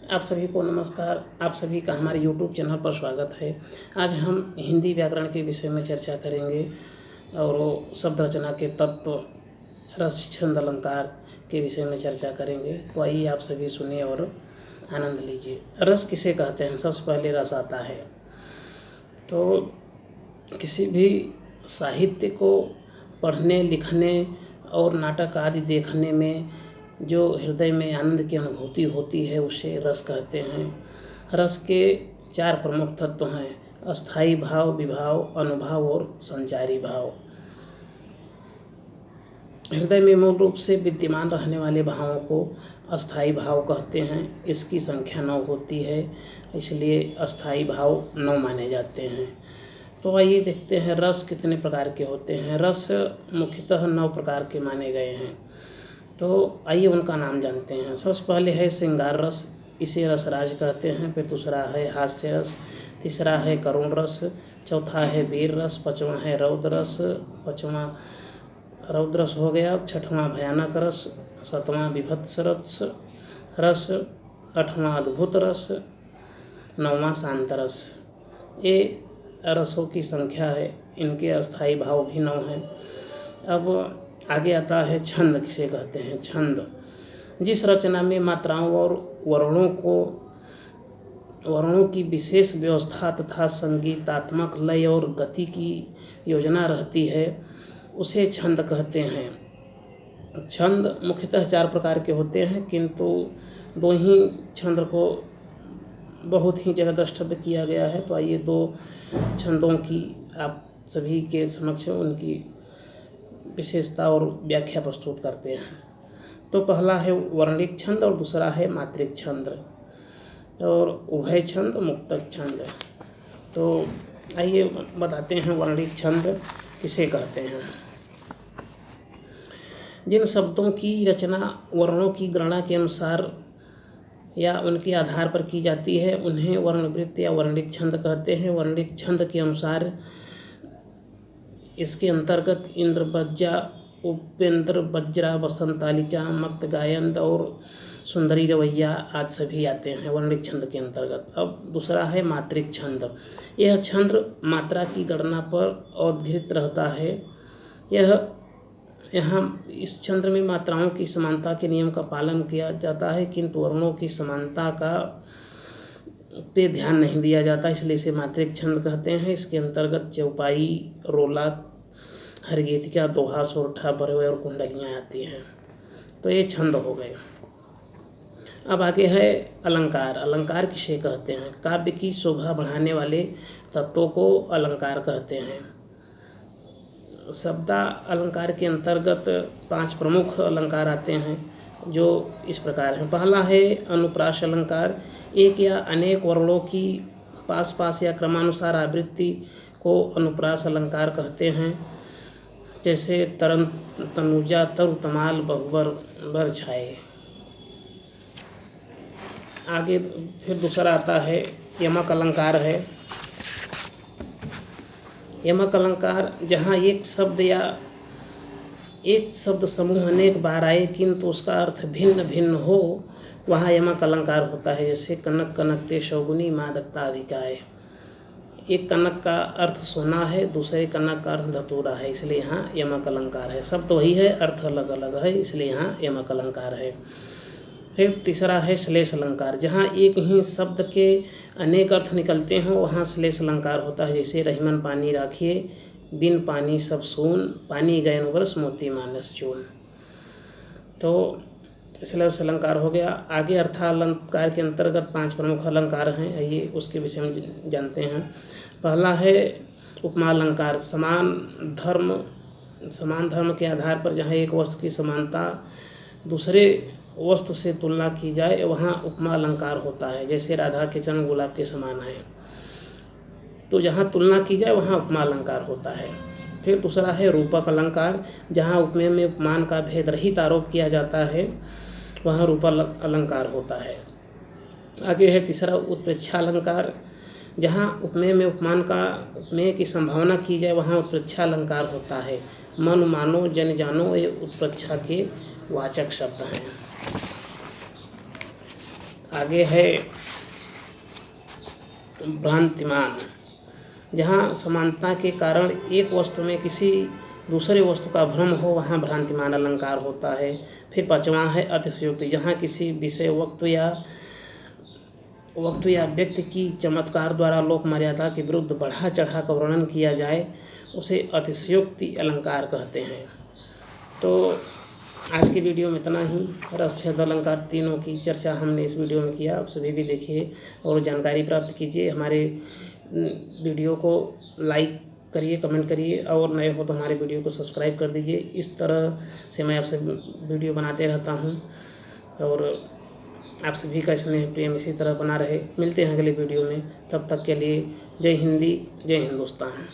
आप सभी को नमस्कार। आप सभी का हमारे YouTube चैनल पर स्वागत है। आज हम हिंदी व्याकरण के विषय में चर्चा करेंगे और वो शब्द रचना के तत्व, रस, छंद, अलंकार के विषय में चर्चा करेंगे। तो आइए आप सभी सुनिए और आनंद लीजिए। रस किसे कहते हैं? सबसे पहले रस आता है। तो किसी भी साहित्य को पढ़ने, लिखने और नाटक आदि देखने में जो हृदय में आनंद की अनुभूति होती है उसे रस कहते हैं। रस के 4 प्रमुख तत्व हैं: अस्थायी भाव, विभाव, अनुभाव और संचारी भाव। हृदय में मूल रूप से विद्यमान रहने वाले भावों को अस्थायी भाव कहते हैं। इसकी संख्या 9 होती है, इसलिए अस्थायी भाव 9 माने जाते हैं। तो आइए देखते हैं रस कितने प्रकार के होते हैं। रस मुख्यतः 9 प्रकार के माने गए हैं। तो आइए उनका नाम जानते हैं। सबसे पहले है श्रृंगार रस, इसे रसराज कहते हैं। फिर दूसरा है हास्य रस, तीसरा है करुण रस, चौथा है वीर रस, पाँचवा है रौद्र रस, पाँचवा रौद्र रस हो गया, छठवां भयानक रस, सातवां विभत्स रस, आठवां अद्भुत रस, 9वां शांत रस। ये रसों की संख्या है। इनके अस्थायी भाव भी 9 हैं। अब आगे आता है छंद किसे कहते हैं। छंद जिस रचना में मात्राओं और वर्णों की विशेष व्यवस्था तथा संगीतात्मक लय और गति की योजना रहती है उसे छंद कहते हैं। छंद मुख्यतः 4 प्रकार के होते हैं, किंतु 2 ही छंद को बहुत ही जगह द्रष्टव्य किया गया है। तो आइए 2 छंदों की आप सभी के समक्ष उनकी विशेषता और व्याख्या प्रस्तुत करते हैं। तो पहला है वर्णिक छंद और दूसरा है मात्रिक छंद और उभय छंद, मुक्तक छंद। तो आइए बताते हैं वर्णिक छंद किसे कहते हैं। जिन शब्दों की रचना वर्णों की गणना के अनुसार या उनके आधार पर की जाती है उन्हें वर्णवृत्त या वर्णिक छंद कहते हैं। वर्णिक छंद के अनुसार इसके अंतर्गत इंद्र, बज्जा, उपेंद्र, बज्रा, वसंतालिका, मक्त गायन और सुंदरी रवैया आदि सभी आते हैं वर्णिक छंद के अंतर्गत। अब दूसरा है मात्रिक छंद। यह छंद मात्रा की गणना पर उद्धृत रहता है। यहाँ इस छंद में मात्राओं की समानता के नियम का पालन किया जाता है, किंतु वर्णों की समानता पे ध्यान नहीं दिया जाता, इसलिए इसे मात्रिक छंद कहते हैं। इसके अंतर्गत चौपाई, रोला, हरगीतिका, दोहा, सोरठा, बरवे और कुंडलियाँ आती हैं। तो ये छंद हो गए। अब आगे है अलंकार। अलंकार किसे कहते हैं? काव्य की शोभा बढ़ाने वाले तत्वों को अलंकार कहते हैं। शब्दा अलंकार के अंतर्गत 5 प्रमुख अलंकार आते हैं जो इस प्रकार हैं। पहला है अनुप्रास अलंकार। एक या अनेक वर्णों की पास पास या क्रमानुसार आवृत्ति को अनुप्रास अलंकार कहते हैं। जैसे तरन, तनुजा, तरु, तमाल, बहुबर, बर छाए। आगे फिर दूसरा आता है यमक अलंकार है। यमक अलंकार जहाँ एक शब्द या एक शब्द समूह अनेक बार आए किंतु उसका अर्थ भिन्न भिन्न हो, वहाँ यमक अलंकार होता है। जैसे कनक कनकते शौगुनी मादकता अधिकाय। एक कनक का अर्थ सोना है, दूसरे कनक का अर्थ धतूरा है, इसलिए यहाँ यमक अलंकार है। शब्द वही है, अर्थ अलग अलग है, इसलिए यहाँ यमक अलंकार है। फिर तीसरा है श्लेष अलंकार। जहाँ एक ही शब्द के अनेक अर्थ निकलते हों वहाँ श्लेष अलंकार होता है। जैसे रहीमन पानी राखिए, बिन पानी सब सून, पानी गयन वर्ष मोती मानस चून। तो श्लेष अलंकार हो गया। आगे अर्थालंकार के अंतर्गत 5 प्रमुख अलंकार हैं, आइए उसके विषय में जानते हैं। पहला है उपमा अलंकार। समान धर्म के आधार पर जहाँ एक वस्तु की समानता दूसरे वस्तु से तुलना की जाए वहाँ उपमा अलंकार होता है। जैसे राधा के चरण गुलाब के समान है, तो जहाँ तुलना की जाए वहाँ उपमा अलंकार होता है। फिर दूसरा है रूपक अलंकार। जहाँ उपमेय में उपमान का भेद रहित आरोप किया जाता है वहाँ रूपक अलंकार होता है। आगे है तीसरा उत्प्रेक्षा अलंकार। जहाँ उपमेय में उपमेय की संभावना की जाए वहाँ उत्प्रेक्षा अलंकार होता है। मन मानो, जन जानो, ये उत्प्रेक्षा के वाचक शब्द हैं। आगे है भ्रांतिमान। जहाँ समानता के कारण एक वस्तु में किसी दूसरे वस्तु का भ्रम हो, वहाँ भ्रांतिमान अलंकार होता है। फिर पाँचवां है अतिशयोक्ति। जहाँ किसी विषय वस्तु या व्यक्ति की चमत्कार द्वारा लोक मर्यादा के विरुद्ध बढ़ा चढ़ा कर वर्णन किया जाए, उसे अतिशयोक्ति अलंकार कहते हैं। तो आज की वीडियो में इतना ही। रस छंद अलंकार तीनों की चर्चा हमने इस वीडियो में किया। आप सभी भी देखिए और जानकारी प्राप्त कीजिए। हमारे वीडियो को लाइक करिए, कमेंट करिए और नए हो तो हमारे वीडियो को सब्सक्राइब कर दीजिए। इस तरह से मैं आपसे वीडियो बनाते रहता हूं और आप सभी का स्नेह प्रेम इसी तरह बना रहे। मिलते हैं अगले वीडियो में, तब तक के लिए जय हिंदी, जय हिंदुस्तान।